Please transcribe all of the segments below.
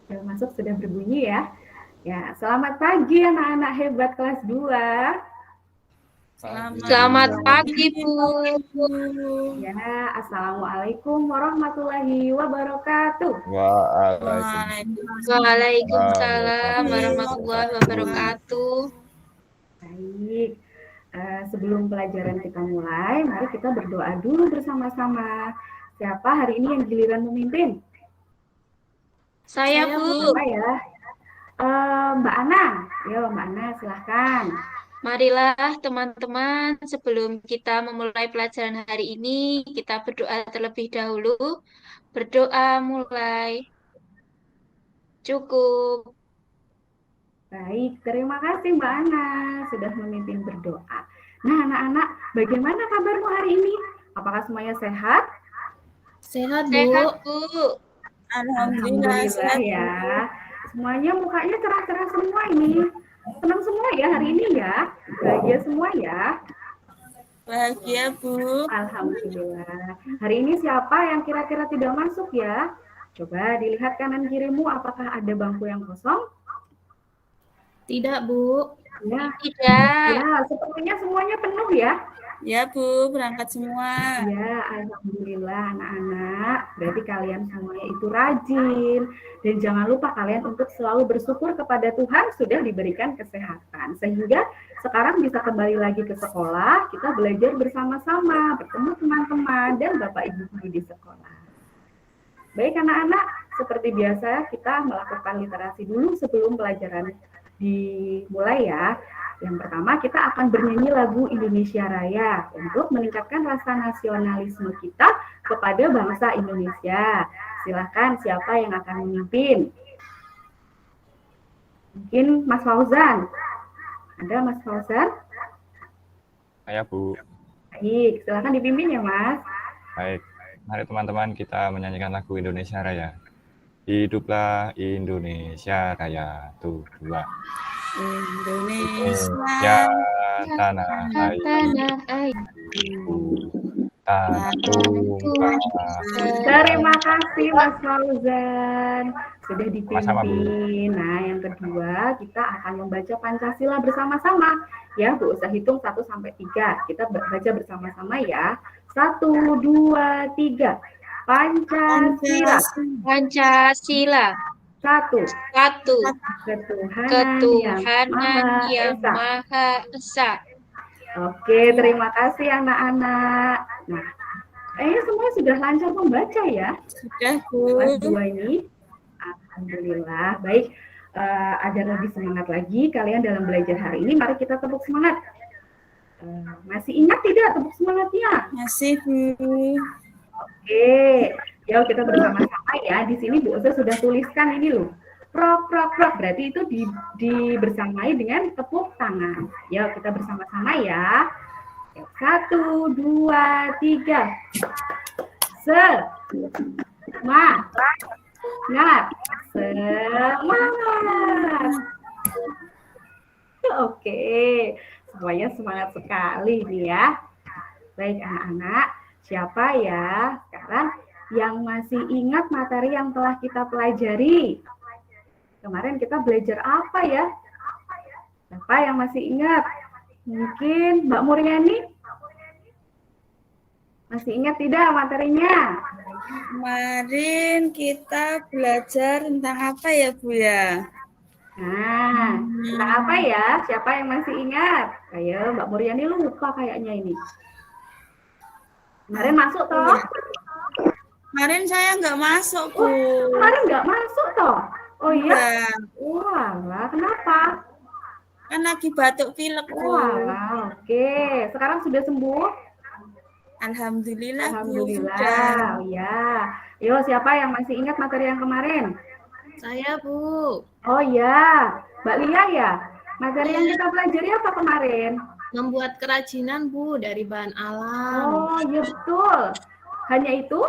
Bel masuk sudah berbunyi ya. Ya, selamat pagi anak-anak hebat kelas 2. Selamat pagi, Bu. Ya, Assalamualaikum warahmatullahi wabarakatuh. Waalaikumsalam warahmatullahi wabarakatuh. Baik, sebelum pelajaran kita mulai, mari kita berdoa dulu bersama-sama. Siapa hari ini yang giliran memimpin? Saya, Bu. Siapa ya? Mbak Ana. Yo, Mbak Ana, silahkan. Marilah teman-teman, sebelum kita memulai pelajaran hari ini, kita berdoa terlebih dahulu. Berdoa mulai. Cukup. Baik, terima kasih Mbak Ana sudah memimpin berdoa. Nah, anak-anak, bagaimana kabarmu hari ini? Apakah semuanya sehat? Sehat, Bu. Alhamdulillah ya. Semuanya mukanya cerah-cerah semua ini. Senang semua ya hari ini ya. Bahagia semua ya. Bahagia, Bu. Alhamdulillah. Hari ini siapa yang kira-kira tidak masuk ya? Coba dilihat kanan kirimu apakah ada bangku yang kosong? Tidak, Bu. Ya, Tidak. Ya, sepertinya semuanya penuh ya. Ya, Bu, berangkat semua. Ya, alhamdulillah anak-anak. Berarti kalian semuanya itu rajin. Dan jangan lupa kalian untuk selalu bersyukur kepada Tuhan sudah diberikan kesehatan. Sehingga sekarang bisa kembali lagi ke sekolah, kita belajar bersama-sama, bertemu teman-teman dan Bapak Ibu guru di sekolah. Baik anak-anak, seperti biasa kita melakukan literasi dulu sebelum pelajaran dimulai ya. Yang pertama kita akan bernyanyi lagu Indonesia Raya untuk meningkatkan rasa nasionalisme kita kepada bangsa Indonesia. Silakan siapa yang akan memimpin? Mungkin Mas Fauzan. Ada Mas Fauzan? Saya, Bu. Baik, silakan dipimpin ya Mas. Baik, mari teman-teman kita menyanyikan lagu Indonesia Raya. Hiduplah Indonesia Raya. Tuh, 2. Indonesia, tanah air. Terima kasih Mas Fauzan sudah dipimpin. Sama-sama, nah, yang kedua kita akan membaca Pancasila bersama-sama. Ya, Bu, usah hitung 1 sampai 3. Kita baca bersama-sama ya. 1, 2, 3. Pancasila. Pancasila. 1. Ketuhanan yang Maha Esa. Oke, terima kasih anak-anak. Nah, semua sudah lancar membaca ya? Sudah, Bu. Kelas 2 ini. Alhamdulillah. Baik, agar lebih semangat lagi kalian dalam belajar hari ini, mari kita tepuk semangat. Masih ingat tidak tepuk semangatnya? Masih, Bu. Oke, yuk kita bersama-sama ya. Di sini Bu Oza sudah tuliskan ini loh. Prok, prok, prok. Berarti itu dibersamai dengan tepuk tangan. Yuk kita bersama-sama ya. 1, 2, 3. Semangat. Oke, semuanya semangat sekali nih ya. Baik anak-anak, siapa ya sekarang yang masih ingat materi yang telah kita pelajari? Kemarin kita belajar apa ya? Siapa yang masih ingat? Mungkin Mbak Muriani? Masih ingat tidak materinya? Kemarin kita belajar tentang apa ya, Bu ya? Nah, tentang apa ya? Siapa yang masih ingat? Ayo, Mbak Muriani lupa kayaknya ini. Kemarin masuk toh? Kemarin saya nggak masuk, Bu. Kemarin nggak masuk toh? Oh iya? Ya. Wah, kenapa? Kan lagi batuk pilek, Bu. Wah, oke. Sekarang sudah sembuh? Alhamdulillah, Alhamdulillah. Bu. Ya. Yo, siapa yang masih ingat materi yang kemarin? Saya, Bu. Oh iya, Mbak Lia ya? Materi yang kita pelajari apa kemarin? Membuat kerajinan, Bu, dari bahan alam. Oh iya betul. Hanya itu?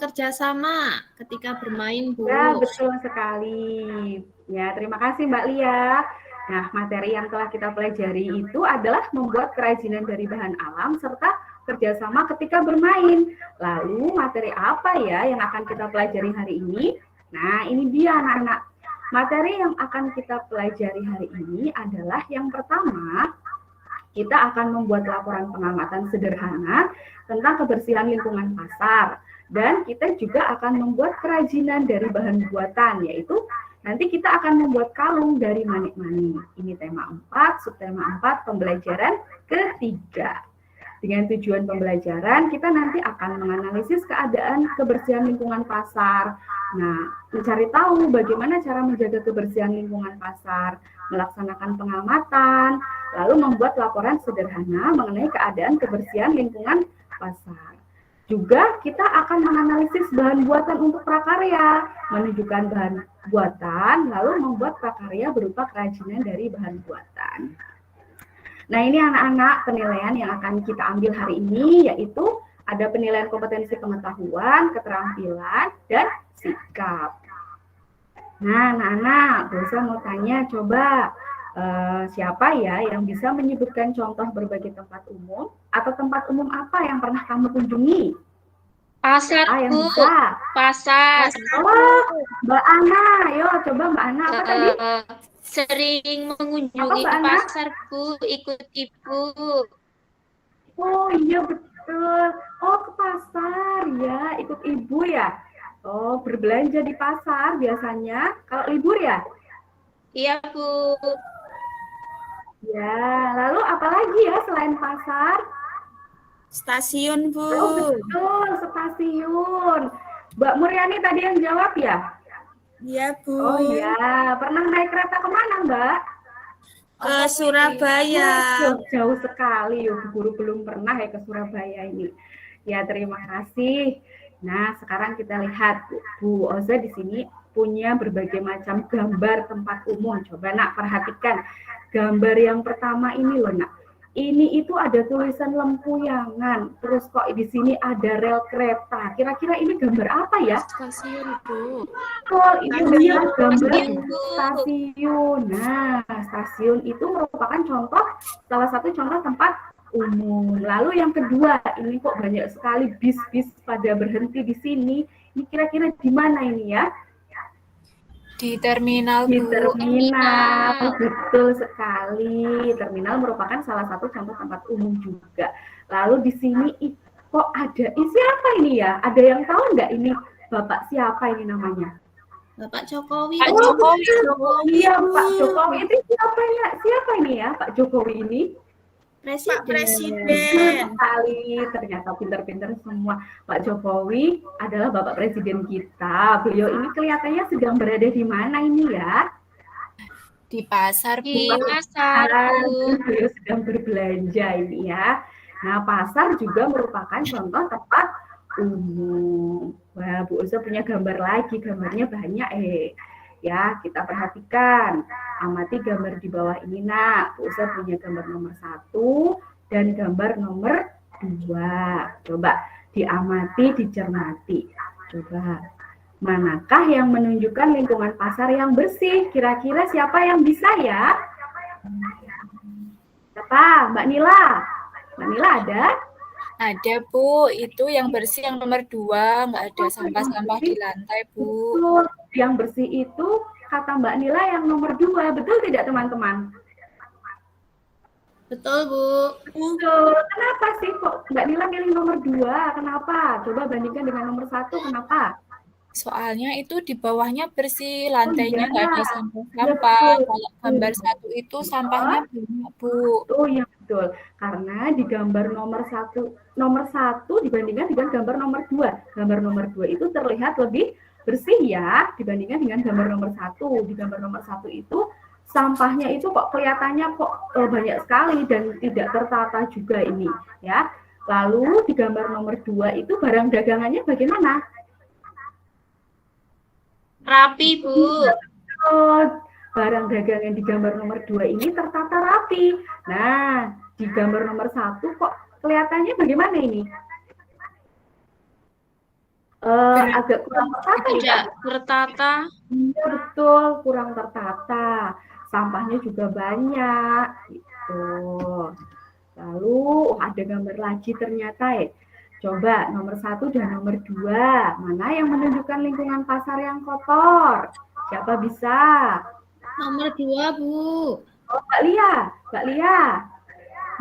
Kerjasama ketika bermain, Bu. Ya, betul sekali. Ya, terima kasih Mbak Lia. Nah, materi yang telah kita pelajari itu adalah membuat kerajinan dari bahan alam serta kerjasama ketika bermain. Lalu materi apa ya yang akan kita pelajari hari ini? Nah, ini dia anak-anak. Materi yang akan kita pelajari hari ini adalah yang pertama, kita akan membuat laporan pengamatan sederhana tentang kebersihan lingkungan pasar. Dan kita juga akan membuat kerajinan dari bahan buatan, yaitu nanti kita akan membuat kalung dari manik-manik. Ini tema 4, subtema 4, pembelajaran ketiga. Dengan tujuan pembelajaran, kita nanti akan menganalisis keadaan kebersihan lingkungan pasar. Nah, mencari tahu bagaimana cara menjaga kebersihan lingkungan pasar, melaksanakan pengamatan, lalu membuat laporan sederhana mengenai keadaan kebersihan lingkungan pasar. Juga kita akan menganalisis bahan buatan untuk prakarya, menunjukkan bahan buatan, lalu membuat prakarya berupa kerajinan dari bahan buatan. Nah, ini anak-anak penilaian yang akan kita ambil hari ini, yaitu ada penilaian kompetensi pengetahuan, keterampilan, dan sikap. Nah, anak-anak, Rosa mau tanya, coba siapa ya yang bisa menyebutkan contoh berbagai tempat umum atau tempat umum apa yang pernah kamu kunjungi? Pasar, Yang Bu. bisa? Pasar. Oh, Mbak Ana, yo coba Mbak Ana apa tadi? Sering mengunjungi Apa, Mbak Ana? pasar, Bu, ikut ibu. Oh iya betul. Oh ke pasar ya, ikut ibu ya. Oh berbelanja di pasar biasanya kalau libur ya. Iya, Bu. Ya, lalu apa lagi ya selain pasar? Stasiun, Bu. Oh betul, stasiun. Mbak Muryani tadi yang jawab ya? Iya, Bu. Oh iya, pernah naik kereta kemana Mbak? Ke Surabaya. Oh, jauh sekali, Bu Guru belum pernah ya ke Surabaya ini. Ya, terima kasih. Nah, sekarang kita lihat Bu Oza di sini punya berbagai macam gambar tempat umum. Coba Nak perhatikan gambar yang pertama ini loh Nak. Ini itu ada tulisan lempuyangan, terus kok di sini ada rel kereta. Kira-kira ini gambar apa ya? Stasiun, Bu. Oh, ini dia gambar Stasiun, Bu. stasiun. Nah, stasiun itu merupakan contoh, salah satu contoh tempat umum. Lalu yang kedua, ini kok banyak sekali bis-bis pada berhenti di sini. Ini kira-kira di mana ini ya? Di terminal, Di Bu. terminal, betul sekali. Terminal merupakan salah satu contoh tempat umum juga. Lalu di sini kok ada, siapa ini ya? Ada yang tahu nggak ini Bapak siapa ini namanya? Bapak Jokowi. Pak Oh, Jokowi. Iya, Pak Jokowi itu siapa ya? Siapa ini ya, Pak Jokowi ini? Pak Presiden. Presiden. Sekali, ternyata pintar-pintar semua. Pak Jokowi adalah Bapak Presiden kita. Beliau ini kelihatannya sedang berada di mana ini ya? Di pasar, Di Bu. pasar, Bu. Beliau sedang berbelanja ini ya. Nah, pasar juga merupakan contoh tempat umum. Wah, Bu Usa punya gambar lagi, gambarnya banyak ya, kita perhatikan. Amati gambar di bawah ini, Nak. Bu Usa punya gambar nomor 1 dan gambar nomor 2. Coba diamati, dicermati. Coba, manakah yang menunjukkan lingkungan pasar yang bersih? Kira-kira siapa yang bisa ya? Siapa? Mbak Nila. Mbak Nila ada? Ada, Bu. Itu yang bersih yang nomor 2. Nggak ada sampah-sampah di lantai, Bu. Betul. Yang bersih itu kata Mbak Nila yang nomor 2. Betul tidak teman-teman? Betul, Bu. Betul. Kenapa sih kok Mbak Nila pilih nomor 2? Kenapa? Coba bandingkan dengan nomor 1. Kenapa? Soalnya itu di bawahnya bersih, lantainya iya. nggak ada sampah-sampah. Betul. Kalau gambar 1 itu sampahnya banyak, Bu. Oh iya betul. Karena di gambar nomor 1 dibandingkan dengan gambar nomor 2. Gambar nomor 2 itu terlihat lebih bersih ya dibandingkan dengan gambar nomor 1. Di gambar nomor 1 itu sampahnya itu kok kelihatannya kok banyak sekali dan tidak tertata juga ini ya. Lalu di gambar nomor 2 itu barang dagangannya bagaimana? Rapi, Bu. Barang dagangan di gambar nomor 2 ini tertata rapi. Nah, di gambar nomor 1 kok kelihatannya bagaimana ini? Agak kurang tertata ya? Tidak tertata. Iya, betul, kurang tertata. Sampahnya juga banyak gitu. Lalu ada gambar lagi ternyata ya. Coba nomor 1 dan nomor 2. Mana yang menunjukkan lingkungan pasar yang kotor? Siapa bisa? Nomor 2, Bu. Oh, Mbak Lia. Mbak Lia.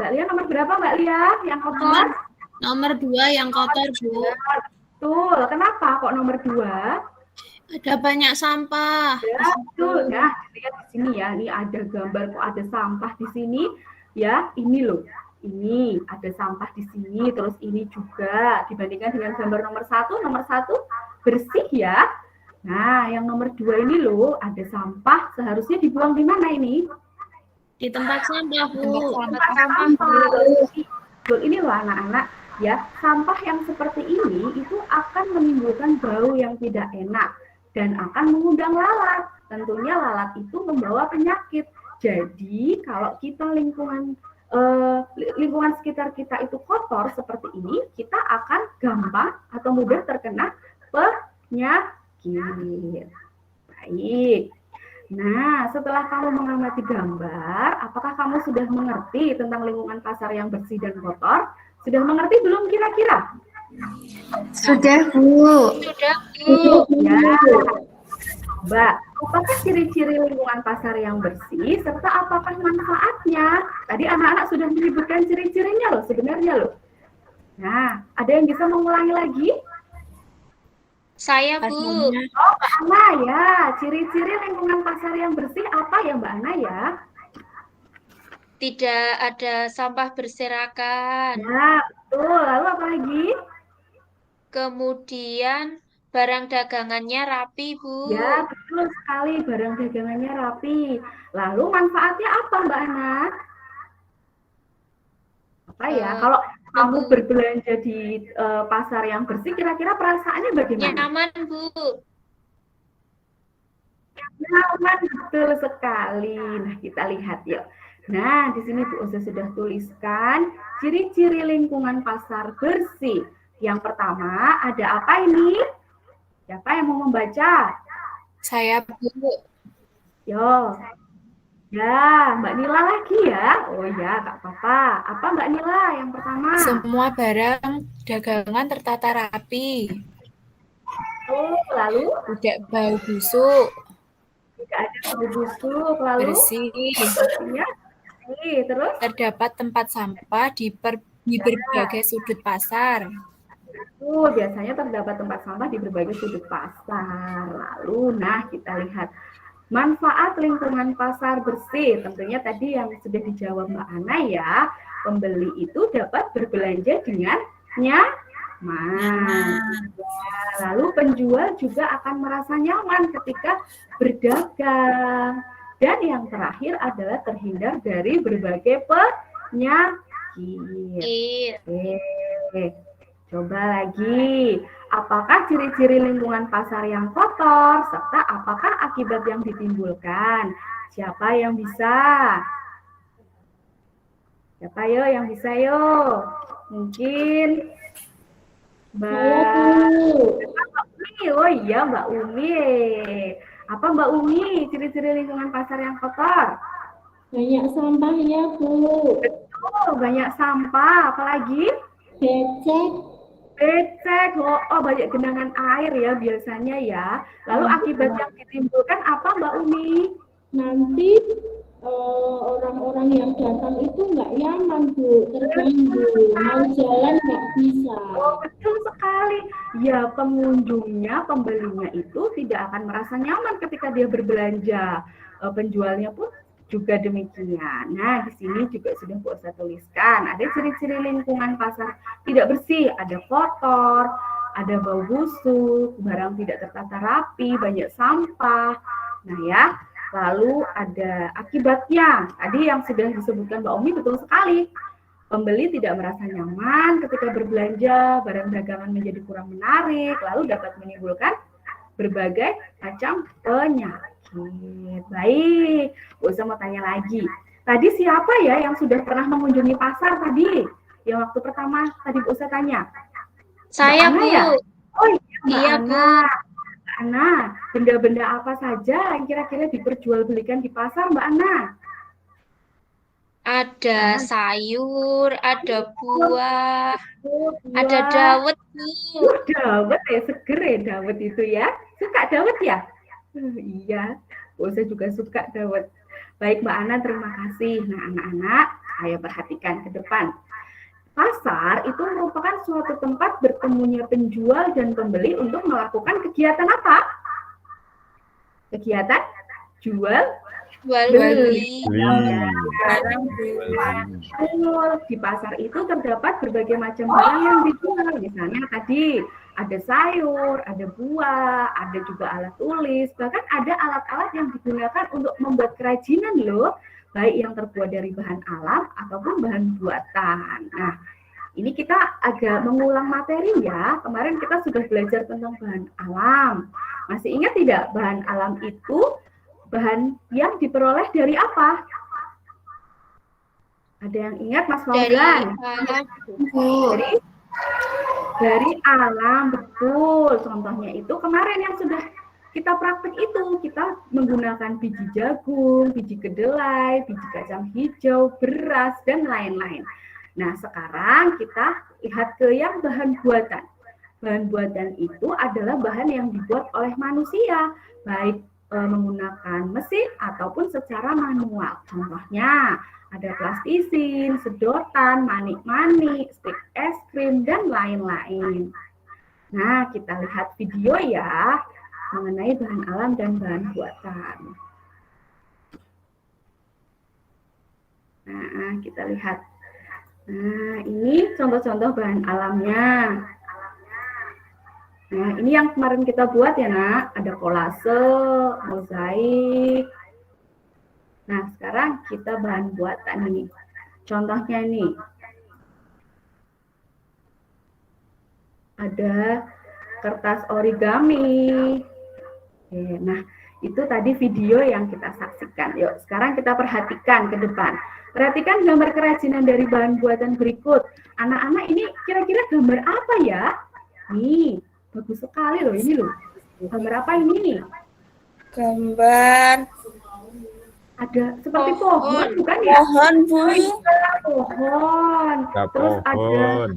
Mbak Lia nomor berapa, Mbak Lia? Yang kotor? Nomor 2 yang kotor, Bu. Betul. Kenapa kok nomor 2? Ada banyak sampah. Ya, betul. Nah, lihat di sini ya. Ini ada gambar kok ada sampah di sini. Ya, ini loh. Ini ada sampah di sini. Terus ini juga dibandingkan dengan gambar nomor 1 bersih ya. Nah, yang nomor 2 ini loh, ada sampah. Seharusnya dibuang di mana ini? Di tempat sampah, Bu. Tempat sampah. Betul, ini loh anak-anak. Ya, sampah yang seperti ini itu akan menimbulkan bau yang tidak enak dan akan mengundang lalat. Tentunya lalat itu membawa penyakit. Jadi, kalau kita lingkungan sekitar kita itu kotor seperti ini, kita akan gampang atau mudah terkena penyakit. Baik. Nah, setelah kamu mengamati gambar, apakah kamu sudah mengerti tentang lingkungan pasar yang bersih dan kotor? Sudah mengerti belum kira-kira? Sudah, Bu. Sudah, Bu. Ya. Mbak, apakah ciri-ciri lingkungan pasar yang bersih serta apakah manfaatnya? Tadi anak-anak sudah menyebutkan ciri-cirinya loh sebenarnya loh. Nah, ada yang bisa mengulangi lagi? Saya, Bu. Oh, Mbak Ana ya. Ciri-ciri lingkungan pasar yang bersih apa ya Mbak Ana ya? Tidak ada sampah berserakan. Ya, betul. Lalu apa lagi? Kemudian barang dagangannya rapi, Bu. Ya, betul sekali. Barang dagangannya rapi. Lalu manfaatnya apa Mbak Ana? Apa ya? Kalau kamu berbelanja di pasar yang bersih, kira-kira perasaannya bagaimana? Nyaman, Bu. Nyaman, betul sekali. Nah, kita lihat yuk. Nah, di sini Bu Oza sudah tuliskan ciri-ciri lingkungan pasar bersih. Yang pertama, ada apa ini? Siapa yang mau membaca? Saya, Bu. Yo. Ya, Mbak Nila lagi ya. Oh ya, Kak Papa. Apa Mbak Nila yang pertama? Semua barang dagangan tertata rapi. Oh, lalu Tidak bau busuk. tidak ada bau busuk, lalu Bersih. bersihnya bersih. Terus Terdapat tempat sampah di berbagai sudut pasar. biasanya terdapat tempat sampah di berbagai sudut pasar. Lalu, nah kita lihat manfaat lingkungan pasar bersih. Tentunya tadi yang sudah dijawab Mbak Ana ya, pembeli itu dapat berbelanja dengan nyaman. Ya, lalu penjual juga akan merasa nyaman ketika berdagang. Dan yang terakhir adalah terhindar dari berbagai penyakit. Oke, coba lagi. Apakah ciri-ciri lingkungan pasar yang kotor, serta apakah akibat yang ditimbulkan? Siapa yang bisa? Siapa yo yang bisa yo? Mungkin Mbak Umi. Oh iya Mbak Umi. Apa Mbak Umi ciri-ciri lingkungan pasar yang kotor? Banyak sampah ya, Bu. Betul, banyak sampah. Apalagi? Becek. Becek, oh banyak genangan air ya biasanya ya. Lalu akibat yang ditimbulkan apa Mbak Umi? Nanti orang-orang yang datang itu nggak nyaman, Bu. Terganggu. Mau jalan nggak bisa. Oh betul sekali. Ya pengunjungnya, pembelinya itu tidak akan merasa nyaman ketika dia berbelanja. Penjualnya pun juga demikian. Nah, di sini juga sudah Bu Oza tuliskan. Ada ciri-ciri lingkungan pasar tidak bersih. Ada kotor, ada bau busuk, barang tidak tertata rapi, banyak sampah. Nah ya, lalu ada akibatnya. Tadi yang sudah disebutkan Mbak Umi betul sekali. Pembeli tidak merasa nyaman ketika berbelanja, barang dagangan menjadi kurang menarik, lalu dapat menimbulkan berbagai macam penyakit. Baik, Bu Oza mau tanya lagi. Tadi siapa ya yang sudah pernah mengunjungi pasar tadi? Yang waktu pertama tadi Bu Oza tanya. Saya, Mbak Ana Bu. ya? Oh Iya, Mbak Bu. Ana. Mbak Ana, benda-benda apa saja yang kira-kira diperjualbelikan di pasar, Mbak Ana? Ada Nah, sayur, ada buah, ada buah. dawet, Bu. Dawet ya, seger ya dawet itu ya. Suka dawet ya? Iya, saya juga suka dawet. Baik Mbak Ana, terima kasih. Nah anak-anak, ayo perhatikan ke depan. Pasar itu merupakan suatu tempat bertemunya penjual dan pembeli untuk melakukan kegiatan apa? Kegiatan jual Jual beli. beli. Betul. Di pasar itu terdapat berbagai macam barang yang dijual. Misalnya tadi ada sayur, ada buah, ada juga alat tulis, bahkan ada alat-alat yang digunakan untuk membuat kerajinan loh, baik yang terbuat dari bahan alam ataupun bahan buatan. Nah, ini kita agak mengulang materi ya. Kemarin kita sudah belajar tentang bahan alam. Masih ingat tidak bahan alam itu bahan yang diperoleh dari apa? Ada yang ingat Mas Dari Fauzan? alam. Dari alam, betul. Contohnya itu kemarin yang sudah kita praktek itu, kita menggunakan biji jagung, biji kedelai, biji kacang hijau, beras, dan lain-lain. Nah, sekarang kita lihat ke yang bahan buatan. Bahan buatan itu adalah bahan yang dibuat oleh manusia, baik menggunakan mesin ataupun secara manual. Contohnya, ada plastisin, sedotan, manik-manik, stik es krim, dan lain-lain. Nah, kita lihat video ya mengenai bahan alam dan bahan buatan. Nah, kita lihat. Nah, ini contoh-contoh bahan alamnya. Nah, ini yang kemarin kita buat ya, Nak. Ada kolase, mozaik. Nah, sekarang kita bahan buatan ini. Contohnya nih. Ada kertas origami. Oke, nah, itu tadi video yang kita saksikan. Yuk, sekarang kita perhatikan ke depan. Perhatikan gambar kerajinan dari bahan buatan berikut. Anak-anak ini kira-kira gambar apa ya? Nih, bagus sekali loh ini loh. Gambar apa ini? Gambar Ada seperti pohon, bukan ya? pohon, Bu. Pohon. Ya, Terus ada pohon.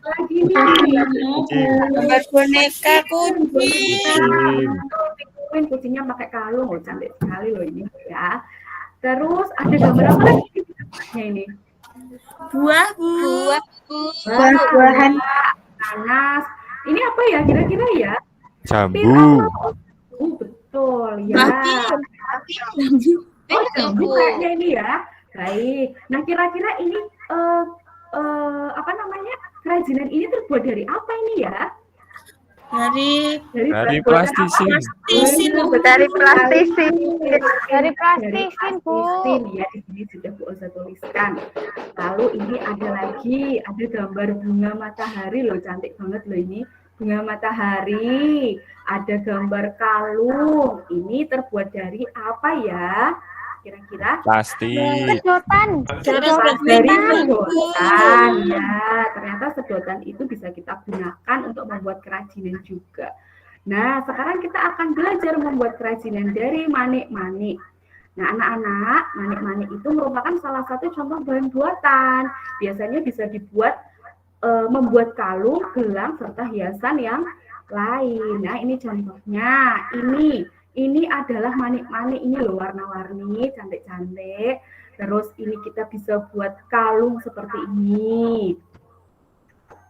lagi nih. Gambar boneka kucing. Kucingnya pakai kalung, loh, cantik sekali loh ini ya. Terus ada gambar apa lagi ini? Buah, Bu. Buah, Bu. Buah-buahan nanas. Ini apa ya kira-kira ya? Jambu. Betul ya. Oh, jambu Bu. kayaknya ini ya. Baik. Nah, kira-kira ini apa namanya? Kerajinan ini terbuat dari apa ini ya? Dari Dari buatan apa? plastisin. plastisin, Bu. Dari plastisin. Dari plastisin, Bu. plastisin, ya, di sini sudah Bu Oza tuliskan. Lalu ini ada lagi, ada gambar bunga matahari loh, cantik banget loh ini. Bunga matahari, ada gambar kalung. Ini terbuat dari apa ya? Kira-kira? Plastik. Sedotan. Dari sedotan, ya. Ternyata sedotan itu bisa kita gunakan untuk membuat kerajinan juga. Nah, sekarang kita akan belajar membuat kerajinan dari manik-manik. Nah, anak-anak, manik-manik itu merupakan salah satu contoh bahan buatan. Biasanya bisa dibuat membuat kalung, gelang, serta hiasan yang lain. Nah, ini contohnya. Ini adalah manik-manik, ini loh warna-warni, cantik-cantik. Terus ini kita bisa buat kalung seperti ini.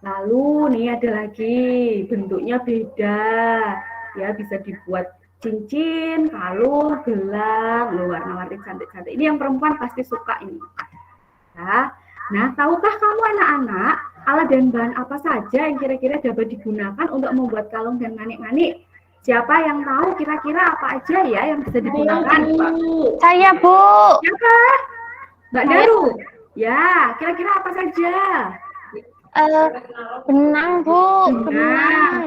Lalu nih ada lagi, bentuknya beda. Ya, bisa dibuat cincin, kalung, gelang, loh warna-warni cantik-cantik. Ini yang perempuan pasti suka ini. Nah, tahukah kamu anak-anak, alat dan bahan apa saja yang kira-kira dapat digunakan untuk membuat kalung dan manik-manik? Siapa yang tahu kira-kira apa aja ya yang bisa digunakan? Saya, Bu. Siapa? Mbak Daru. Ya, kira-kira apa saja? Benang, Bu. Nah, Benang.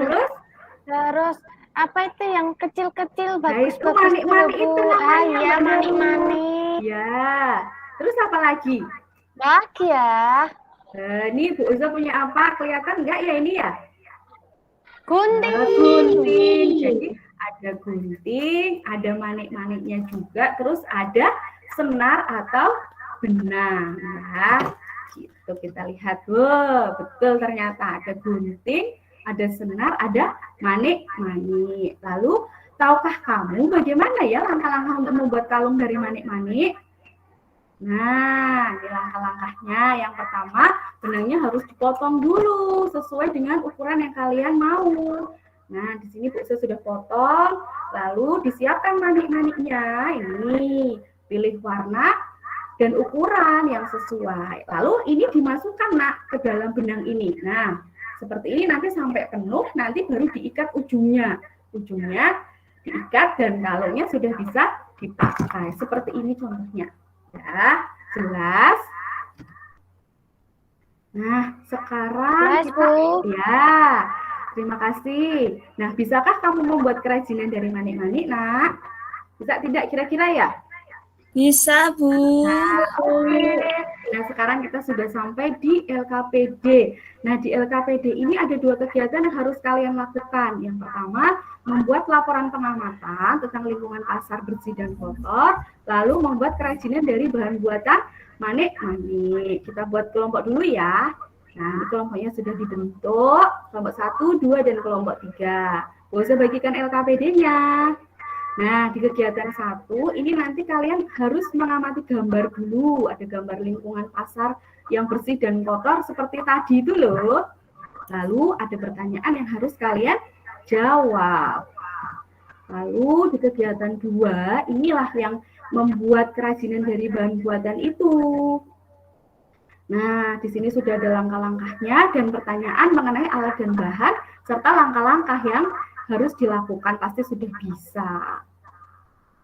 terus apa itu yang kecil-kecil itu bagus-bagus manik-manik itu namanya, iya, Mbak Daru. manik-manik. Ya. Terus apa lagi? Lagi ya. Ini Bu Uza punya apa? Kelihatan nggak ya ini ya? Gunting. Gunting. Jadi ada gunting, ada manik-maniknya juga, terus ada senar atau benang ya. Gitu kita lihat. Wow, betul ternyata ada gunting, ada senar, ada manik-manik. Lalu tahukah kamu bagaimana ya langkah-langkah untuk membuat kalung dari manik-manik? Nah, ini langkah-langkahnya. Yang pertama, benangnya harus dipotong dulu sesuai dengan ukuran yang kalian mau. Nah, di sini Bu Isa sudah potong, lalu disiapkan manik-maniknya. Ini, pilih warna dan ukuran yang sesuai. Lalu ini dimasukkan Nak ke dalam benang ini. Nah, seperti ini nanti sampai penuh, nanti baru diikat ujungnya. Ujungnya diikat dan kalungnya sudah bisa dipakai. Seperti ini contohnya. Ya, jelas? Nah, sekarang Jelas, kita Bu. ya, terima kasih. Nah, bisakah kamu membuat kerajinan dari manik-manik, Nak? Bisa tidak kira-kira ya? Bisa, Bu. Oke. Nah, sekarang kita sudah sampai di LKPD. Nah, di LKPD ini ada 2 kegiatan yang harus kalian lakukan. Yang pertama, membuat laporan pengamatan tentang lingkungan pasar bersih dan kotor, lalu membuat kerajinan dari bahan buatan manik-manik. Kita buat kelompok dulu ya. Nah, ini kelompoknya sudah dibentuk, kelompok 1, 2, dan kelompok 3. Bisa bagikan LKPD-nya. Nah, di kegiatan 1, ini nanti kalian harus mengamati gambar dulu. Ada gambar lingkungan pasar yang bersih dan kotor seperti tadi itu loh. Lalu ada pertanyaan yang harus kalian jawab. Lalu di kegiatan 2, inilah yang membuat kerajinan dari bahan buatan itu. Nah, di sini sudah ada langkah-langkahnya dan pertanyaan mengenai alat dan bahan, serta langkah-langkah yang harus dilakukan, pasti sudah bisa.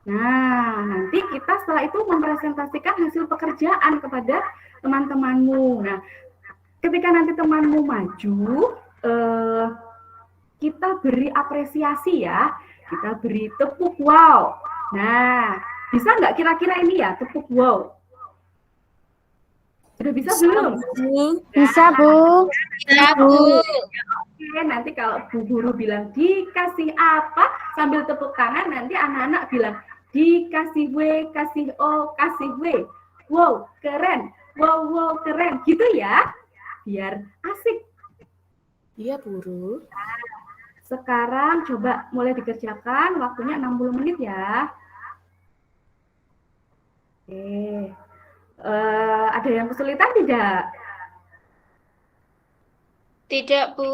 Nah, nanti kita setelah itu mempresentasikan hasil pekerjaan kepada teman-temanmu. Nah, ketika nanti temanmu maju, kita beri apresiasi ya, kita beri tepuk wow. Nah, bisa nggak kira-kira ini ya, tepuk wow? Sudah bisa belum? Bu. Bisa, Bu. Ya, Bu. Oke, nanti kalau Bu Guru bilang dikasih apa, sambil tepuk tangan, nanti anak-anak bilang dikasih W, kasih O, kasih W. Wow, keren. Wow, wow, keren. Gitu ya, biar asik. Iya, Guru. Sekarang coba mulai dikerjakan, waktunya 60 menit ya. Oke. Ada yang kesulitan tidak? Tidak, Bu.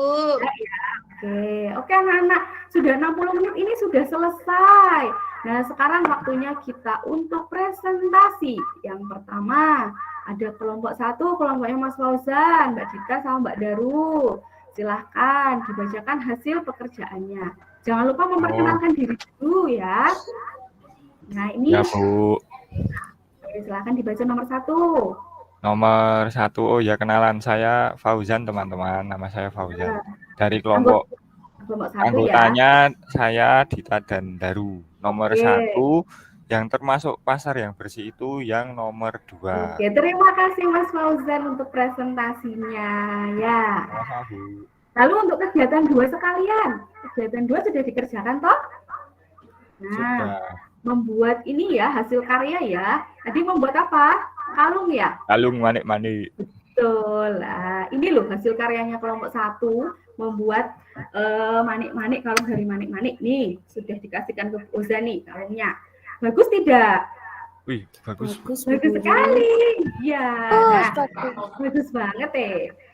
Oke anak-anak, sudah 60 menit ini sudah selesai. Nah, sekarang waktunya kita untuk presentasi. Yang pertama, ada kelompok 1, kelompoknya Mas Fauzan, Mbak Dika sama Mbak Daru. Silahkan dibacakan hasil pekerjaannya. Jangan lupa memperkenalkan diri dulu ya. Nah, ini Ya, Bu. silahkan dibaca nomor 1. Nomor 1, oh ya, kenalan, saya Fauzan teman-teman, nama saya Fauzan. Dari kelompok Kelompok 1 ya. anggotanya saya Dita dan Daru. Nomor Oke. 1 yang termasuk pasar yang bersih itu yang nomor 2. Oke, terima kasih Mas Fauzan untuk presentasinya ya. Sama, Bu. Lalu untuk kegiatan 2 sekalian. Kegiatan 2 sudah dikerjakan toh? Nah, Sudah. membuat ini ya, hasil karya ya. Tadi membuat apa? Kalung ya? Kalung manik-manik. Betul. Nah, ini loh hasil karyanya kelompok 1, membuat manik-manik, kalung dari manik-manik. Nih, sudah dikasihkan ke Oza nih kalungnya. Bagus tidak? Wih, bagus. Bagus, Bagus Bu. sekali. Ya. Nah, Bagus. bagus banget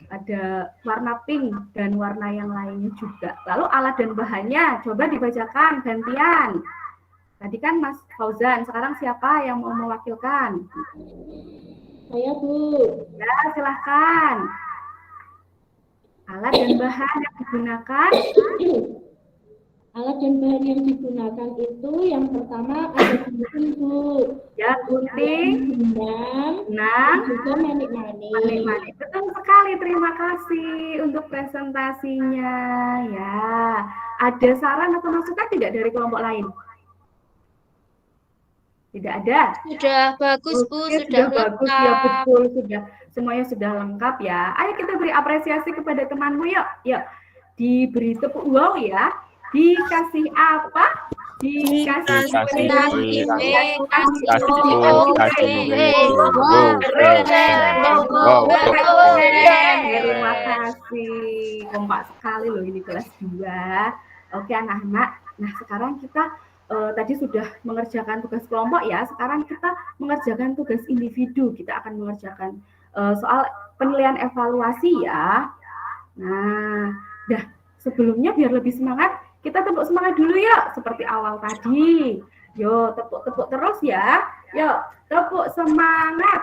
Ada warna pink dan warna yang lainnya juga. Lalu alat dan bahannya coba dibacakan gantian. Tadi kan Mas Fauzan, sekarang siapa yang mau mewakilkan? Saya, Bu. Ya, silahkan. Alat dan bahan yang digunakan. Alat dan bahan yang digunakan itu yang pertama ada gunting, Bu. Ya, gunting, Benang, benang, juga manik-manik. manik-manik. Betul sekali, terima kasih untuk presentasinya. Ya, ada saran atau masukan tidak dari kelompok lain? Tidak ada. Sudah bagus, Bu. Oke, Sudah bagus ya, lengkap. betul, sudah semuanya sudah lengkap ya. Ayo kita beri apresiasi kepada temanmu yuk. Yuk, diberi tepuk wow ya. Dikasih apa? Dikasih Dikasih kasih W, kasih kasih O, O, kasih W. Wow, Keren. Wow, keren. Terima kasih. Kompak sekali loh ini kelas 2. Oke anak-anak. Nah sekarang kita tadi sudah mengerjakan tugas kelompok ya. Sekarang kita mengerjakan tugas individu. Kita akan mengerjakan soal penilaian evaluasi ya. Nah, sebelumnya biar lebih semangat, kita tepuk semangat dulu ya, seperti awal tadi. Yo, tepuk-tepuk terus ya. Yo, tepuk semangat.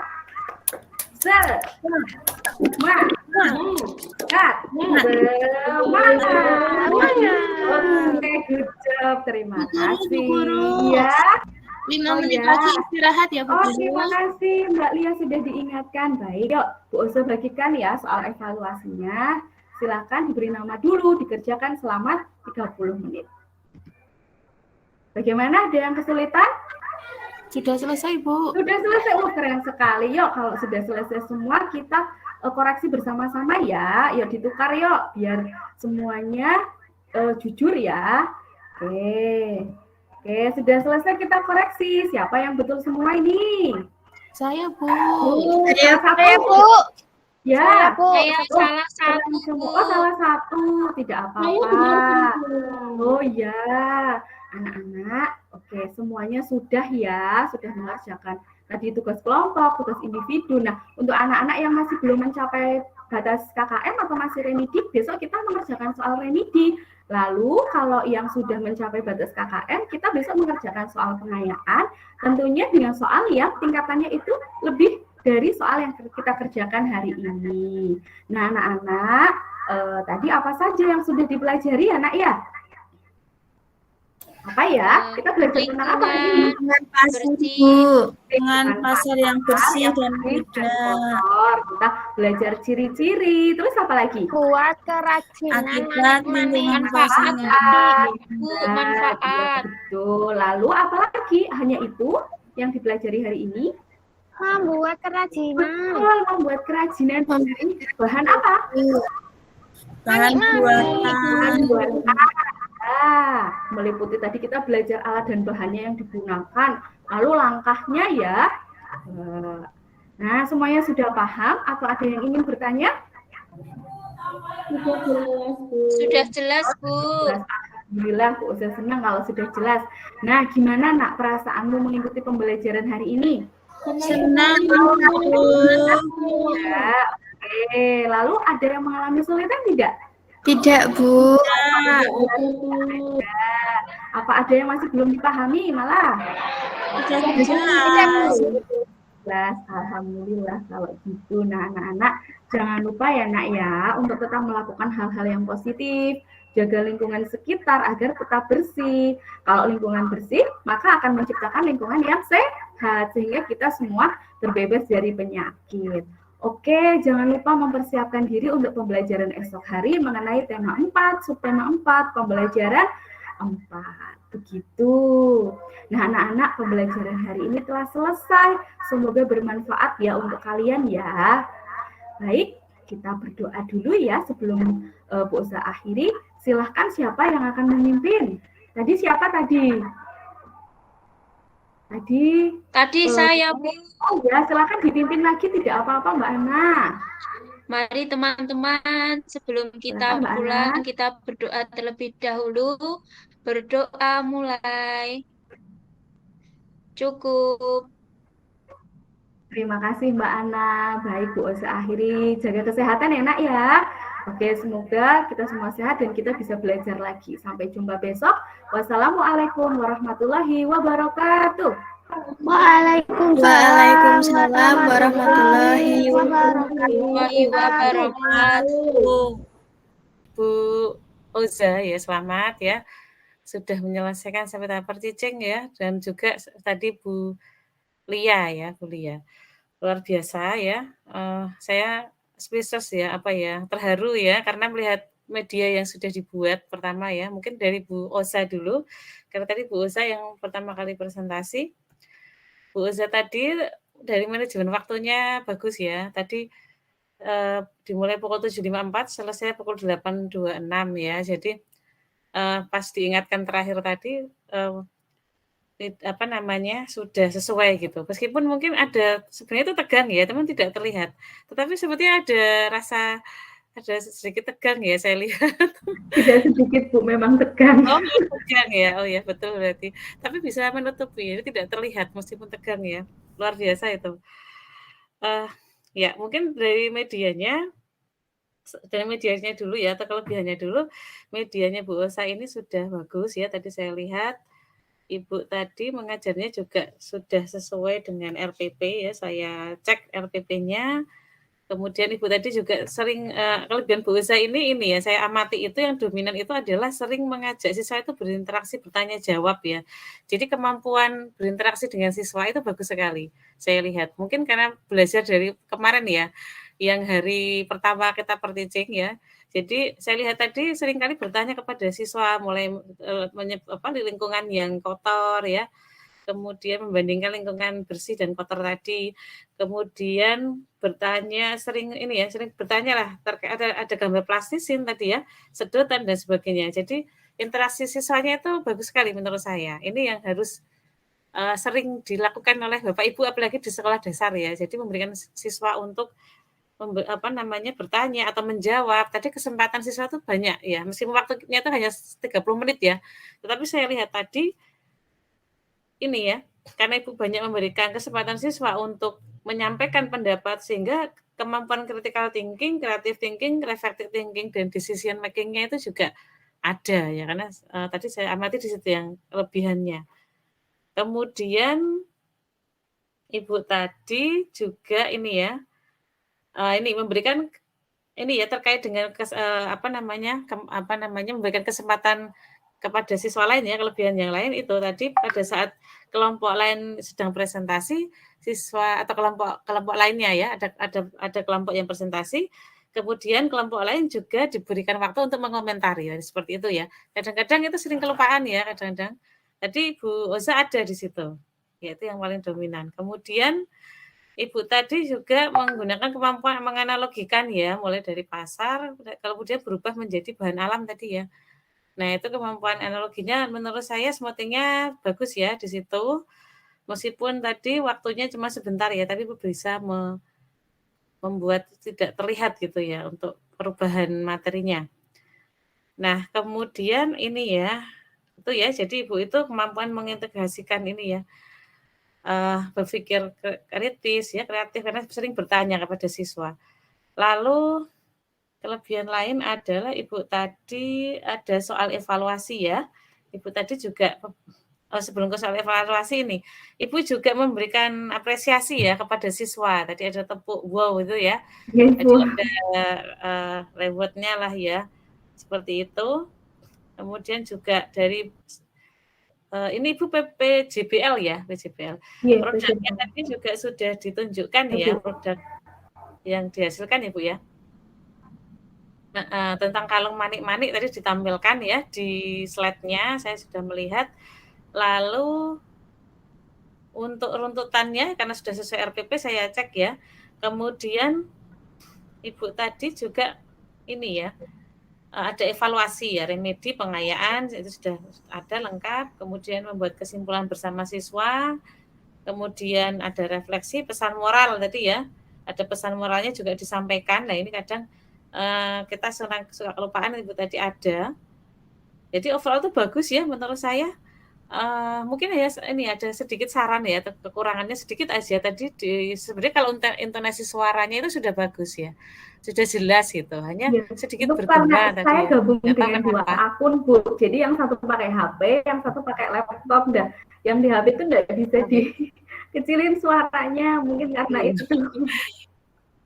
Oke, good job. Terima kasih. Ya. 5 menit lagi istirahat ya Bu Guru. Terima kasih Mbak Lia sudah diingatkan. Baik, yuk Bu Oza bagikan ya soal evaluasinya. Silakan diberi nama dulu, dikerjakan selama 30 menit. Bagaimana? Ada yang kesulitan? Sudah selesai Bu. Sudah selesai. Keren sekali. Yuk, kalau sudah selesai semua, kita koreksi bersama-sama ya. Yuk ditukar yuk, biar semuanya jujur ya. Oke, sudah selesai kita koreksi. Siapa yang betul semua ini? Saya Bu. Saya Bu. Ya, Saya salah satu. Oh, salah satu. Tidak Saya benar apa-apa. semua. Oh ya, anak-anak. Oke, semuanya sudah ya, sudah mengerjakan tadi tugas kelompok, tugas individu. Nah, untuk anak-anak yang masih belum mencapai batas KKM atau masih remedi, besok kita mengerjakan soal remedi. Lalu kalau yang sudah mencapai batas KKM, kita besok mengerjakan soal pengayaan, tentunya dengan soal yang tingkatannya itu lebih dari soal yang kita kerjakan hari ini. Nah, anak-anak, tadi apa saja yang sudah dipelajari anak ya? Apa ya? Kita belajar tentang apa hari ini? Dengan pasar Bersih. Bu, dengan pasar yang bersih dan mudah. Kotor. Kita belajar ciri-ciri. Terus apa lagi? Buat kerajinan. Akibat lingkungan pasar Manfaat yang tadi, Bu, Nah, manfaat. betul. Lalu apa lagi? Hanya itu yang dipelajari hari ini? Membuat kerajinan. Betul, membuat kerajinan dari bahan apa? bahan buatan. Bahan buatan. Meliputi tadi kita belajar alat dan bahannya yang digunakan. Lalu langkahnya ya. Nah, semuanya sudah paham atau ada yang ingin bertanya? Sudah jelas Bu. Sudah jelas, Bu. Alhamdulillah, Bu Uza senang kalau sudah jelas. Nah, gimana nak perasaanmu mengikuti pembelajaran hari ini? Senang Bu. Ya, oke. Lalu ada yang mengalami kesulitan tidak? Tidak Bu. Apa ada yang masih belum dipahami malah? Jelas. Jelas, alhamdulillah kalau gitu. Nah, anak-anak jangan lupa ya nak ya untuk tetap melakukan hal-hal yang positif, jaga lingkungan sekitar agar tetap bersih. Kalau lingkungan bersih, maka akan menciptakan lingkungan yang sehat sehingga kita semua terbebas dari penyakit. Oke, jangan lupa mempersiapkan diri untuk pembelajaran esok hari mengenai tema 4, subtema 4, pembelajaran 4. Begitu. Nah, anak-anak, pembelajaran hari ini telah selesai. Semoga bermanfaat ya untuk kalian ya. Baik, kita berdoa dulu ya sebelum Bu Uza akhiri. Silahkan siapa yang akan memimpin? Tadi siapa tadi? Tadi Saya, Bu. Oh ya, silahkan dipimpin lagi, tidak apa-apa Mbak Ana. Mari teman-teman, sebelum kita Silakan, Mbak pulang, Ana. kita berdoa terlebih dahulu. Berdoa mulai. Cukup. Terima kasih Mbak Ana. Baik Bu Uza akhiri, jaga kesehatan ya nak ya. Oke, semoga kita semua sehat dan kita bisa belajar lagi. Sampai jumpa besok. Wassalamualaikum warahmatullahi wabarakatuh. Waalaikumsalam warahmatullahi wabarakatuh. Bu Oza ya, selamat ya. Sudah menyelesaikan sampai tahap percicing ya, dan juga tadi Bu Lia ya, Bu Lia. Luar biasa ya. Saya speechless ya, terharu ya, karena melihat media yang sudah dibuat pertama ya. Mungkin dari Bu Oza dulu, karena tadi Bu Oza yang pertama kali presentasi. Bu Oza tadi dari manajemen waktunya bagus ya. Tadi dimulai pukul 7.54, selesai pukul 8.26 ya. Jadi pas diingatkan terakhir tadi, apa namanya, sudah sesuai gitu. Meskipun mungkin ada sebenarnya itu tegang ya, teman tidak terlihat. Tetapi sepertinya ada sedikit tegang ya saya lihat. Tidak sedikit Bu, memang tegang. Oh, tegang ya. Oh ya, betul berarti. Tapi bisa menutupi, ini tidak terlihat meskipun tegang ya. Luar biasa itu. Ya, mungkin dari medianya dulu ya, atau kelebihannya dulu, medianya Bu Osa ini sudah bagus ya, tadi saya lihat. Ibu tadi mengajarnya juga sudah sesuai dengan RPP ya, saya cek RPP-nya. Kemudian Ibu tadi juga sering, kelebihan Bu Osa ini ya, saya amati itu yang dominan itu adalah sering mengajak siswa itu berinteraksi, bertanya jawab ya. Jadi kemampuan berinteraksi dengan siswa itu bagus sekali, saya lihat. Mungkin karena belajar dari kemarin ya, yang hari pertama kita per-teaching ya. Jadi saya lihat tadi seringkali bertanya kepada siswa mulai di lingkungan yang kotor ya, kemudian membandingkan lingkungan bersih dan kotor tadi, kemudian bertanya sering bertanya lah terkait ada gambar plastisin tadi ya, sedotan dan sebagainya. Jadi interaksi siswanya itu bagus sekali menurut saya. Ini yang harus sering dilakukan oleh Bapak Ibu apalagi di sekolah dasar ya. Jadi memberikan siswa untuk bertanya atau menjawab. Tadi kesempatan siswa itu banyak ya, meskipun waktunya itu hanya 30 menit ya. Tetapi saya lihat tadi ini ya, karena Ibu banyak memberikan kesempatan siswa untuk menyampaikan pendapat sehingga kemampuan critical thinking, creative thinking, reflective thinking dan decision making-nya itu juga ada ya, karena tadi saya amati di situ yang kelebihannya. Kemudian Ibu tadi juga ini ya, ini memberikan ini ya terkait dengan memberikan kesempatan kepada siswa lain ya, kelebihan yang lain itu tadi pada saat kelompok lain sedang presentasi, siswa atau kelompok lainnya ya, ada kelompok yang presentasi, kemudian kelompok lain juga diberikan waktu untuk mengomentari, seperti itu ya. Kadang-kadang itu sering kelupaan ya, kadang-kadang. Tadi Bu Osa ada di situ, yaitu yang paling dominan. Kemudian Ibu tadi juga menggunakan kemampuan menganalogikan ya, mulai dari pasar, kemudian berubah menjadi bahan alam tadi ya. Nah, itu kemampuan analoginya menurut saya sepertinya bagus ya di situ. Meskipun tadi waktunya cuma sebentar ya, tapi bisa membuat tidak terlihat gitu ya untuk perubahan materinya. Nah, kemudian ini ya, itu ya, jadi Ibu itu kemampuan mengintegrasikan ini ya, berpikir kritis ya, kreatif karena sering bertanya kepada siswa. Lalu kelebihan lain adalah Ibu tadi ada soal evaluasi ya. Ibu tadi juga sebelum ke soal evaluasi ini, Ibu juga memberikan apresiasi ya kepada siswa. Tadi ada tepuk wow itu ya. Jadi ada reward-nya lah ya. Seperti itu. Kemudian juga dari ini Ibu PJBL ya, PJBL. Produknya tadi juga sudah ditunjukkan ya, produk yang dihasilkan Ibu ya. Nah, tentang kalung manik-manik tadi ditampilkan ya di slide-nya, saya sudah melihat. Lalu untuk runtutannya karena sudah sesuai RPP saya cek ya. Kemudian Ibu tadi juga ini ya, ada evaluasi ya, remedi, pengayaan itu sudah ada lengkap. Kemudian membuat kesimpulan bersama siswa. Kemudian ada refleksi, pesan moral tadi ya. Ada pesan moralnya juga disampaikan. Nah, ini kadang kita suka kelupaan Ibu tadi ada. Jadi overall itu bagus ya menurut saya. Mungkin ya ini ada sedikit saran ya, kekurangannya sedikit aja tadi sebenarnya kalau intonasi suaranya itu sudah bagus ya, sudah jelas gitu, hanya sedikit bergema tadi. Saya gabung dengan dua akun Bu, jadi yang satu pakai HP, yang satu pakai laptop, yang di HP itu nggak bisa dikecilin suaranya, mungkin karena itu.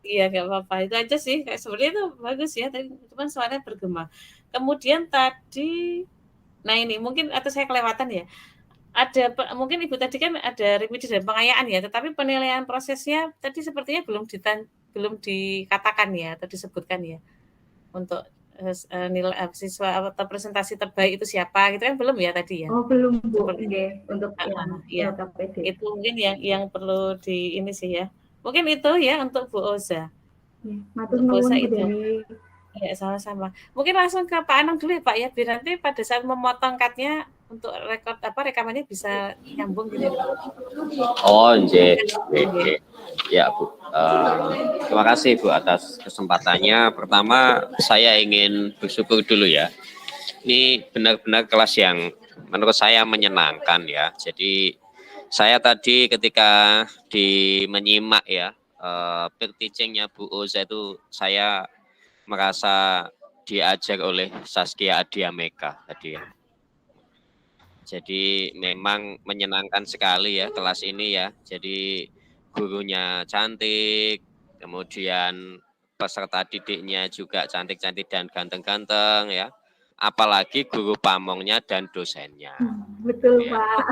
Iya, nggak apa-apa. Itu aja sih. Kayak sebenarnya itu bagus ya. Tadi cuman suaranya bergema. Kemudian tadi, nah ini mungkin atau saya kelewatan ya. Ada mungkin Ibu tadi kan ada remedi dan pengayaan ya. Tetapi penilaian prosesnya tadi sepertinya belum dikatakan ya atau disebutkan ya. Untuk nilai siswa atau presentasi terbaik itu siapa gitu kan belum ya tadi ya. Oh belum Bu. Oke. Untuk yang KPD. Itu mungkin yang perlu di ini sih ya. Mungkin itu ya untuk Bu Oza. Matur nuwun itu. Ya, sama-sama. Mungkin langsung ke Pak Anang dulu ya Pak ya, biar nanti pada saat memotong cutnya untuk rekamannya bisa nyambung gitu ya. Oh, nggih. Ya, Bu. Terima kasih Bu atas kesempatannya. Pertama, saya ingin bersyukur dulu ya. Ini benar-benar kelas yang menurut saya menyenangkan ya. Jadi saya tadi ketika menyimak ya peer teaching-nya Bu Oza itu saya merasa diajar oleh Saskia Adiameka tadi ya. Jadi memang menyenangkan sekali ya kelas ini ya. Jadi gurunya cantik, kemudian peserta didiknya juga cantik-cantik dan ganteng-ganteng ya. Apalagi guru pamongnya dan dosennya. Betul, ya. Pak.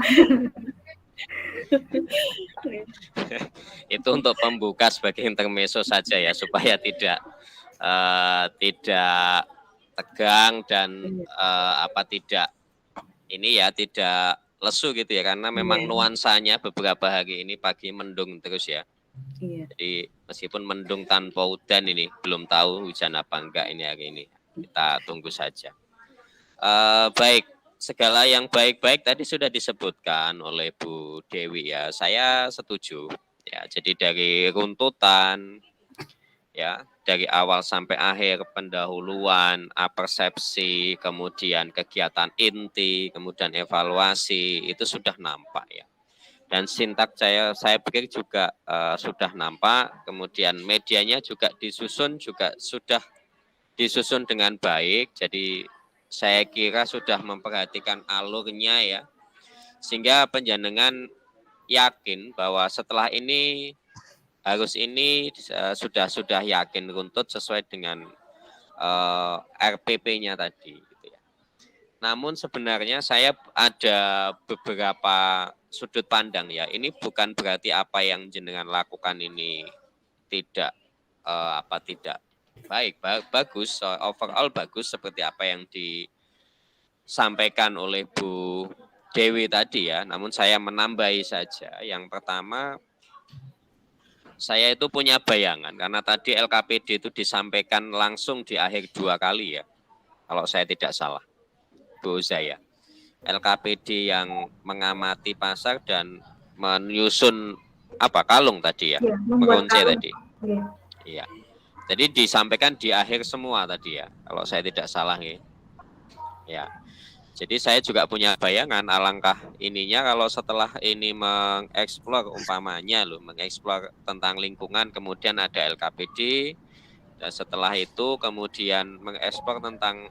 Itu untuk pembuka sebagai intermezzo saja ya, supaya tidak tegang dan tidak lesu gitu ya, karena memang nuansanya beberapa hari ini pagi mendung terus ya. Jadi meskipun mendung tanpa udan ini, belum tahu hujan apa enggak ini hari ini. Kita tunggu saja. Baik, segala yang baik-baik tadi sudah disebutkan oleh Bu Dewi ya. Saya setuju ya. Jadi dari runtutan ya, dari awal sampai akhir, pendahuluan, persepsi, kemudian kegiatan inti, kemudian evaluasi, itu sudah nampak ya. Dan sintak saya pikir juga sudah nampak, kemudian medianya juga sudah disusun dengan baik, jadi saya kira sudah memperhatikan alurnya ya, sehingga penjenengan yakin bahwa setelah ini sudah yakin runtut sesuai dengan RPP-nya tadi gitu ya. Namun sebenarnya saya ada beberapa sudut pandang ya. Ini bukan berarti apa yang jenengan lakukan ini tidak baik, bagus, overall bagus seperti apa yang disampaikan oleh Bu Dewi tadi ya. Namun saya menambahi saja. Yang pertama, saya itu punya bayangan, karena tadi LKPD itu disampaikan langsung di akhir 2 kali ya, kalau saya tidak salah, Bu Zaya. LKPD yang mengamati pasar dan menyusun kalung tadi ya, mengunci tadi. Iya. Jadi disampaikan di akhir semua tadi ya, kalau saya tidak salah ya. Jadi saya juga punya bayangan alangkah ininya kalau setelah ini mengeksplor mengeksplor tentang lingkungan, kemudian ada LKPD, dan setelah itu kemudian mengeksplor tentang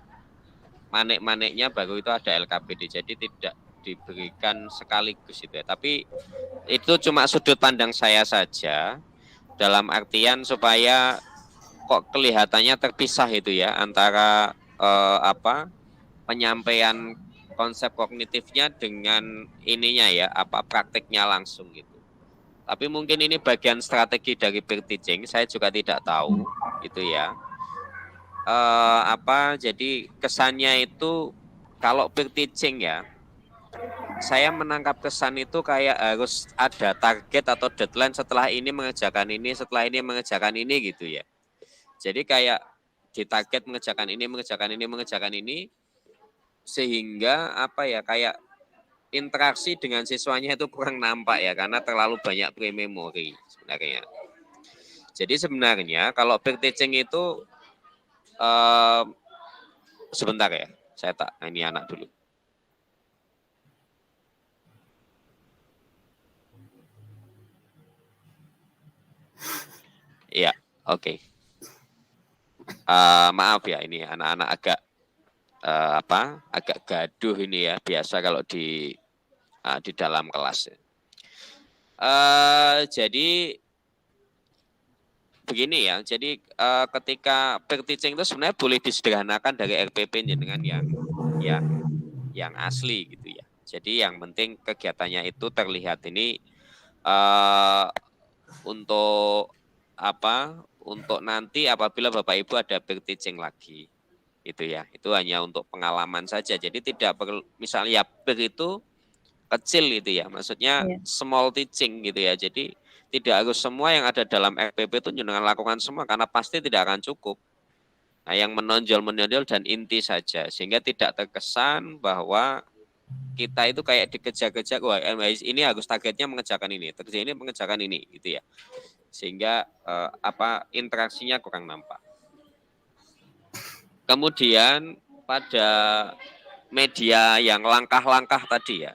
manek-maneknya, baru itu ada LKPD. Jadi tidak diberikan sekaligus itu ya. Tapi itu cuma sudut pandang saya saja, dalam artian supaya kok kelihatannya terpisah itu ya antara penyampaian konsep kognitifnya dengan ininya ya, prakteknya langsung gitu. Tapi mungkin ini bagian strategi dari peer teaching, saya juga tidak tahu gitu ya. Jadi kesannya itu kalau peer teaching ya, saya menangkap kesan itu kayak harus ada target atau deadline, setelah ini mengerjakan ini, setelah ini mengerjakan ini gitu ya. Jadi kayak ditarget mengerjakan ini, sehingga kayak interaksi dengan siswanya itu kurang nampak ya, karena terlalu banyak pre-memori sebenarnya. Jadi sebenarnya kalau peer teaching itu sebentar ya, saya ini anak dulu. Iya, oke. Maaf ya, ini anak-anak agak gaduh ini ya, biasa kalau di dalam kelas. Jadi begini ya, jadi ketika peer teaching itu sebenarnya boleh disederhanakan dari RPP dengan yang asli gitu ya. Jadi yang penting kegiatannya itu terlihat ini untuk nanti apabila Bapak Ibu ada peer teaching lagi. Itu ya, itu hanya untuk pengalaman saja. Jadi tidak perlu, misalnya peer itu kecil gitu ya, maksudnya small teaching gitu ya. Jadi tidak harus semua yang ada dalam RPP itu jangan lakukan semua, karena pasti tidak akan cukup. Nah, yang menonjol dan inti saja, sehingga tidak terkesan bahwa kita itu kayak dikejar-kejar, wah ini harus targetnya mengejarkan ini, targetnya ini mengejarkan ini, gitu ya. Sehingga interaksinya kurang nampak. Kemudian pada media yang langkah-langkah tadi ya,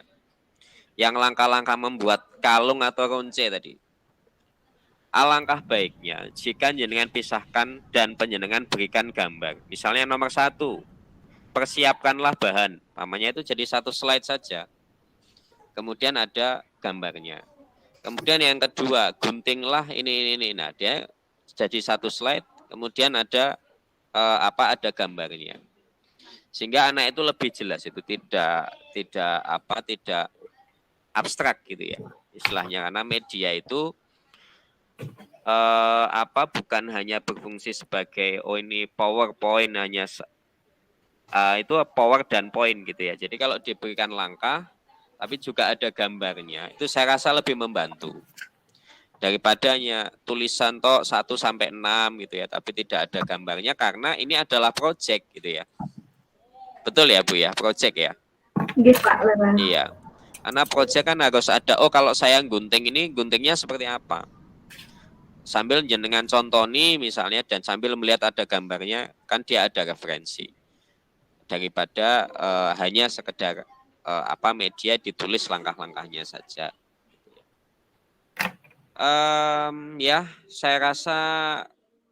yang langkah-langkah membuat kalung atau ronce tadi. Alangkah baiknya jika jenengan pisahkan dan penjenengan berikan gambar. Misalnya nomor 1, persiapkanlah bahan. Namanya itu jadi 1 slide saja. Kemudian ada gambarnya. Kemudian yang kedua, guntinglah ini. Nah, dia jadi 1 slide. Kemudian ada ada gambarnya. Sehingga anak itu lebih jelas, itu tidak abstrak gitu ya. Istilahnya karena media itu bukan hanya berfungsi sebagai ini PowerPoint hanya itu power dan point gitu ya. Jadi kalau diberikan langkah tapi juga ada gambarnya, itu saya rasa lebih membantu daripadanya tulisan tok 1 sampai 6 gitu ya, tapi tidak ada gambarnya, karena ini adalah project gitu ya. Betul ya Bu ya, project ya. Iya. Karena project kan harus ada, kalau saya gunting ini, guntingnya seperti apa. Sambil jenengan contoni misalnya, dan sambil melihat ada gambarnya, kan dia ada referensi. Daripada hanya sekedar media ditulis langkah-langkahnya saja. Ya, saya rasa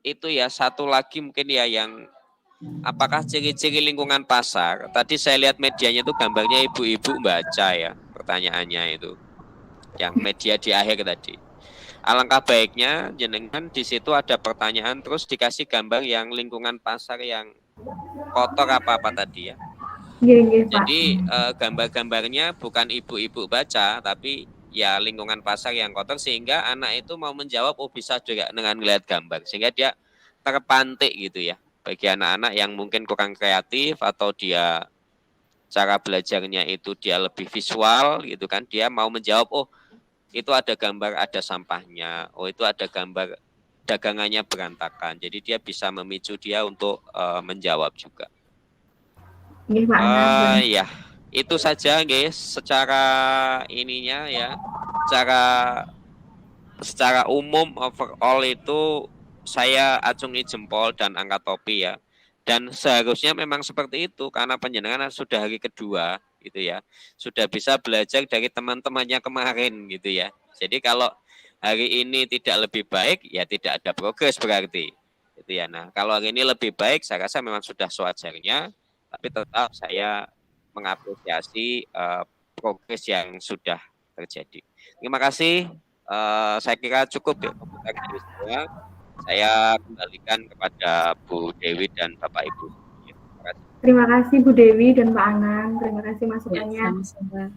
itu ya. Satu lagi mungkin ya, yang apakah ciri-ciri lingkungan pasar? Tadi saya lihat medianya itu gambarnya ibu-ibu baca ya, pertanyaannya itu. Yang media di akhir tadi. Alangkah baiknya jenengan di situ ada pertanyaan terus dikasih gambar yang lingkungan pasar yang kotor apa tadi ya. Jadi gambar-gambarnya bukan ibu-ibu baca, tapi ya lingkungan pasar yang kotor, sehingga anak itu mau menjawab bisa juga dengan melihat gambar, sehingga dia terpantik gitu ya. Bagi anak-anak yang mungkin kurang kreatif atau dia cara belajarnya itu dia lebih visual gitu kan, dia mau menjawab itu ada gambar ada sampahnya, itu ada gambar dagangannya berantakan, jadi dia bisa memicu dia untuk menjawab juga. Ya itu saja guys, secara ininya ya, secara umum overall itu saya acungi jempol dan angkat topi ya. Dan seharusnya memang seperti itu, karena panjenengan sudah hari kedua gitu ya, sudah bisa belajar dari teman-temannya kemarin gitu ya. Jadi kalau hari ini tidak lebih baik ya tidak ada progres berarti gitu ya. Nah kalau hari ini lebih baik, saya rasa memang sudah sewajarnya, tapi tetap saya mengapresiasi progres yang sudah terjadi. Terima kasih. Saya kira cukup ya komentar dari saya. Saya kembalikan kepada Bu Dewi dan Bapak Ibu. Terima kasih Bu Dewi dan Pak Anang. Terima kasih masukannya. Sama-sama.